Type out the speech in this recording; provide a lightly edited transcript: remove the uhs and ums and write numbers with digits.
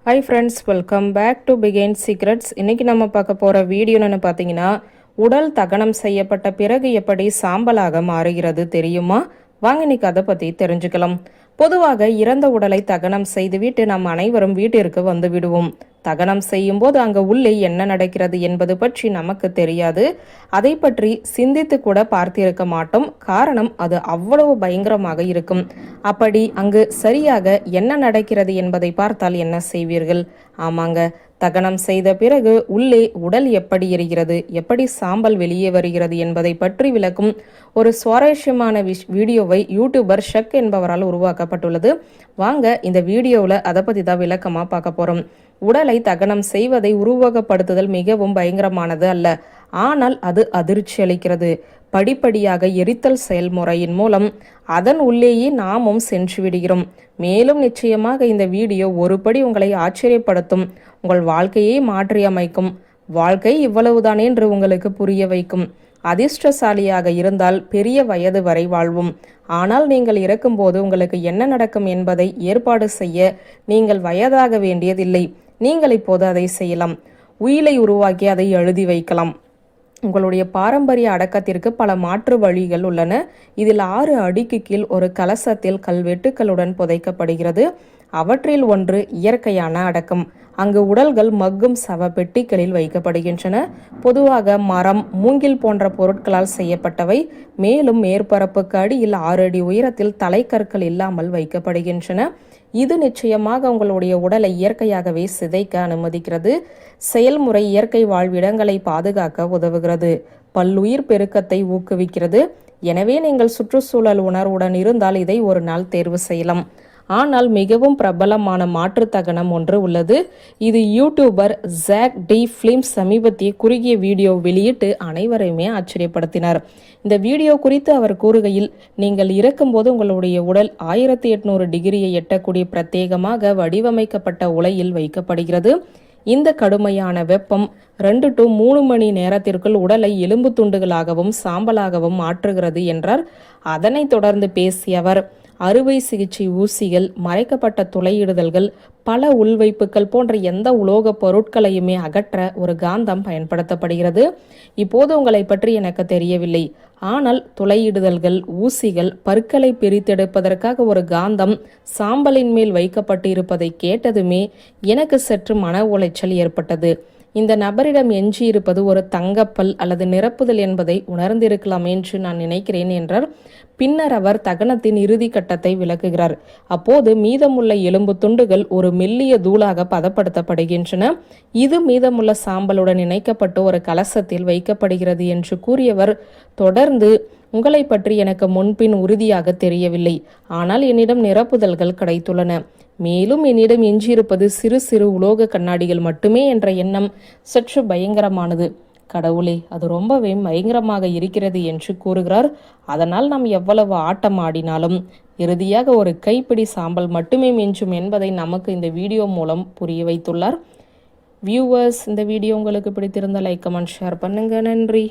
Hi friends, welcome back to Begin Secrets. இன்னைக்கு நம்ம பார்க்க போற வீடியோ என்னன்னு பார்த்தீங்கன்னா, உடல் தகனம் செய்யப்பட்ட பிறகு எப்படி சாம்பலாக மாறுகிறது தெரியுமா? வாங்க இன்னைக்கு அதை பத்தி தெரிஞ்சுக்கலாம். பொதுவாக இறந்த உடலை தகனம் செய்துவிட்டு நாம் அனைவரும் வீட்டிற்கு வந்து விடுவோம். தகனம் செய்யும் போது அங்க உள்ளே என்ன நடக்கிறது என்பது பற்றி நமக்கு தெரியாது. அதை பற்றி சிந்தித்து கூட பார்த்திருக்க மாட்டோம். காரணம் அது அவ்வளவு பயங்கரமாக இருக்கும். அப்படி அங்கு சரியாக என்ன நடக்கிறது என்பதை பார்த்தால் என்ன செய்வீர்கள்? ஆமாங்க, தகனம் செய்த பிறகு உள்ளே உடல் எப்படி எரிகிறது, எப்படி சாம்பல் வெளியே வருகிறது என்பதை பற்றி விளக்கும் ஒரு சுவாரஸ்யமான வீடியோவை யூடியூபர் ஷக் என்பவரால் உருவாக்கப்பட்டுள்ளது. வாங்க இந்த வீடியோவில் அதை பற்றி தான் விளக்கமாக பார்க்க போகிறோம். உடலை தகனம் செய்வதை உருவகப்படுத்துதல் மிகவும் பயங்கரமானது அல்ல, ஆனால் அது அதிர்ச்சி அளிக்கிறது. படிப்படியாக எரித்தல் செயல்முறையின் மூலம் அதன் உள்ளேயே நாமும் சென்று விடுகிறோம். மேலும் நிச்சயமாக இந்த வீடியோ ஒருபடி உங்களை ஆச்சரியப்படுத்தும், உங்கள் வாழ்க்கையை மாற்றி அமைக்கும். வாழ்க்கை இவ்வளவுதான் என்று உங்களுக்கு புரிய வைக்கும். அதிர்ஷ்டசாலியாக இருந்தால் பெரிய வயது வரை வாழ்வும். ஆனால் நீங்கள் இறக்கும்போது உங்களுக்கு என்ன நடக்கும் என்பதை ஏற்பாடு செய்ய நீங்கள் வயதாக வேண்டியதில்லை. நீங்கள் இப்போது அதை செய்யலாம். உயிலை உருவாக்கி அதை எழுதி வைக்கலாம். உங்களுடைய பாரம்பரிய அடக்கத்திற்கு பல மாற்று வழிகள் உள்ளன. இதில் 6 அடிக்கு கீழ் ஒரு கலசத்தில் கல்வெட்டுகளுடன் புதைக்கப்படுகிறது. அவற்றில் ஒன்று இயற்கையான அடக்கம். அங்கு உடல்கள் மக்கும் சவ பெட்டிகளில் வைக்கப்படுகின்றன. பொதுவாக மரம், மூங்கில் போன்ற பொருட்களால் செய்யப்பட்டவை. மேலும் மேற்பரப்புக்கு அடியில் 6 அடி உயரத்தில் தலைக்கற்கள் இல்லாமல் வைக்கப்படுகின்றன. இது நிச்சயமாக உங்களுடைய உடலை இயற்கையாகவே சிதைக்க அனுமதிக்கிறது. செயல்முறை இயற்கை வாழ்விடங்களை பாதுகாக்க உதவுகிறது. பல்லுயிர் பெருக்கத்தை ஊக்குவிக்கிறது. எனவே நீங்கள் சுற்றுச்சூழல் உணர்வுடன் இருந்தால் இதை ஒரு நாள் தேர்வு செய்யலாம். ஆனால் மிகவும் பிரபலமான மாற்று தகனம் ஒன்று உள்ளது. இது யூடியூபர் ஜாக் டி ஃபிலிம் சமீபத்திய குறுகிய வீடியோ வெளியிட்டு அனைவரையுமே ஆச்சரியப்படுத்தினார். இந்த வீடியோ குறித்து அவர் கூறுகையில், நீங்கள் இறக்கும்போது உங்களுடைய உடல் 1800 டிகிரியை எட்டக்கூடிய பிரத்யேகமாக வடிவமைக்கப்பட்ட உலையில் வைக்கப்படுகிறது. இந்த கடுமையான வெப்பம் 2 to 3 மணி நேரத்திற்குள் உடலை எலும்பு துண்டுகளாகவும் சாம்பலாகவும் மாற்றுகிறது என்றார். அதனைத் தொடர்ந்து பேசிய அவர், அறுவை சிகிச்சை ஊசிகள், மறைக்கப்பட்ட துளையிடுதல்கள், பல உள்வைப்புகள் போன்ற எந்த உலோக பொருட்களையுமே அகற்ற ஒரு காந்தம் பயன்படுத்தப்படுகிறது. இப்போது உங்களை பற்றி எனக்கு தெரியவில்லை, ஆனால் துளையிடுதல்கள், ஊசிகள், பற்களை பிரித்தெடுப்பதற்காக ஒரு காந்தம் சாம்பலின் மேல் வைக்கப்பட்டு இருப்பதை கேட்டதுமே எனக்கு சற்று மன உளைச்சல் ஏற்பட்டது. இந்த நபரிடம் எஞ்சி இருப்பது ஒரு தங்கப்பல் அல்லது நிரப்புதல் என்பதை உணர்ந்திருக்கலாம் என்று நான் நினைக்கிறேன் என்றார். பின்னர் அவர் தகனத்தின் இறுதி கட்டத்தை விளக்குகிறார். அப்போது மீதமுள்ள எலும்பு துண்டுகள் ஒரு மெல்லிய தூளாக பதப்படுத்தப்படுகின்றன. இது மீதமுள்ள சாம்பலுடன் இணைக்கப்பட்டு ஒரு கலசத்தில் வைக்கப்படுகிறது என்று கூறியவர் தொடர்ந்து, உங்களை பற்றி எனக்கு முன்பின் உறுதியாக தெரியவில்லை, ஆனால் என்னிடம் நிரப்புதல்கள் கிடைத்துள்ளன. மேலும் என்னிடம் எஞ்சியிருப்பது சிறு சிறு உலோக கண்ணாடிகள் மட்டுமே என்ற எண்ணம் சற்று பயங்கரமானது. கடவுளே, அது ரொம்பவே பயங்கரமாக இருக்கிறது என்று கூறுகிறார். அதனால் நாம் எவ்வளவு ஆட்டம் ஆடினாலும் இறுதியாக ஒரு கைப்பிடி சாம்பல் மட்டுமே மிஞ்சும் என்பதை நமக்கு இந்த வீடியோ மூலம் புரிய வைத்துள்ளார். வியூவர்ஸ், இந்த வீடியோ உங்களுக்கு பிடித்திருந்த லைக், கமெண்ட், ஷேர் பண்ணுங்க. நன்றி.